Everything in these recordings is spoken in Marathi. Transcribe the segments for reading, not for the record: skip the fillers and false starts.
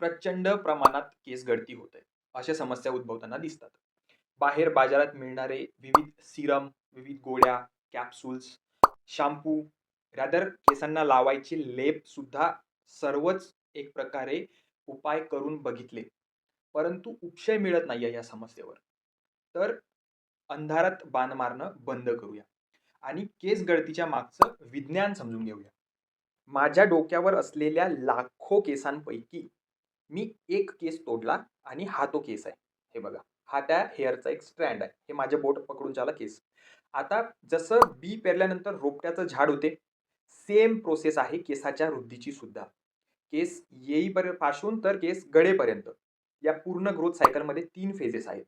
प्रचंड प्रमाणात केस गळती होते. अशा समस्या उद्भवताना दिसतात. बाहेर बाजारात मिळणारे विविध सीरम, विविध गोळ्या, कॅप्सूल्स, शॅम्पू, रादर केसांना लावायचे लेप सुद्धा सर्वच एक प्रकारे उपाय करून बघितले. परंतु उपशय मिळत नाहीये या समस्येवर. तर अंधारात बाण मारणं बंद करूया आणि केस गळतीच्या मागचं विज्ञान समजून घेऊया. माझ्या डोक्यावर असलेल्या लाखो केसांपैकी मी एक केस तोडला आणि हा तो केस आहे. हे बघा, हा त्या हेअरचा एक स्ट्रँड आहे. हे माझे बोट पकडून झाला केस. आता जसं बी पेरल्यानंतर रोपट्याचं झाड होते, सेम प्रोसेस आहे केसाच्या वृद्धीची सुद्धा. केस पासून तर केस गळेपर्यंत या पूर्ण ग्रोथ सायकलमध्ये 3 फेजेस आहेत.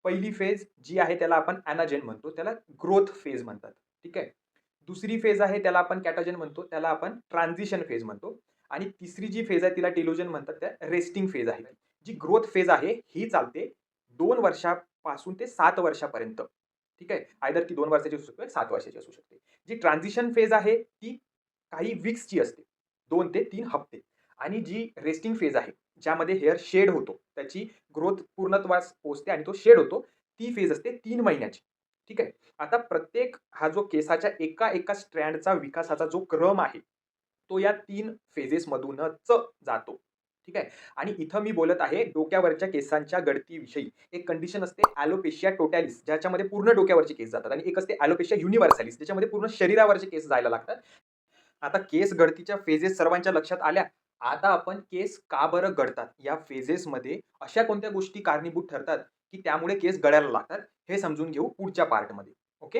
पहिली फेज जी आहे त्याला आपण ॲनाजेन म्हणतो. त्याला ग्रोथ फेज म्हणतात. ठीक आहे. दुसरी फेज आहे त्याला आपण कॅटाजेन म्हणतो. त्याला आपण ट्रान्झिशन फेज म्हणतो. आणि तिसरी जी फेज आहे तिला टेलोजन म्हणतात. त्या रेस्टिंग फेज आहे. जी ग्रोथ फेज आहे ही चालते 2 वर्षापासून ते 7 वर्षापर्यंत. ठीक आहे. आयदर ती 2 वर्षाची असू शकते, 7 वर्षाची असू शकते. जी ट्रान्झिशन फेज आहे ती काही वीक्सची असते. 2 ते 3 हप्ते. आणि जी रेस्टिंग फेज आहे, ज्यामध्ये हेअर शेड होतो. त्याची ग्रोथ पूर्णत्वास पोहोचते आणि तो शेड होतो. ती फेज असते 3 महिन्याची. ठीक आहे. आता प्रत्येक हा जो केसाच्या एका स्ट्रँडचा विकासाचा जो क्रम आहे, तो या 3 फेजेसमधूनच जातो. ठीक आहे. आणि इथं मी बोलत आहे डोक्यावरच्या केसांच्या गळतीविषयी. एक कंडिशन असते ॲलोपेशिया टोटॅलिस, ज्याच्यामध्ये पूर्ण डोक्यावरचे केस जातात आणि एक असते ॲलोपेशिया युनिव्हर्सॅलिस, ज्याच्यामध्ये पूर्ण शरीरावरचे केस जायला लागतात. आता केस गळतीच्या फेजेस सर्वांच्या लक्षात आल्या. आता आपण केस का बरं गळतात? या फेजेसमध्ये अशा कोणत्या गोष्टी कारणीभूत ठरतात, की त्यामुळे केस गळायला लागतात? हे समजून घेऊ पुढच्या पार्टमध्ये. ओके?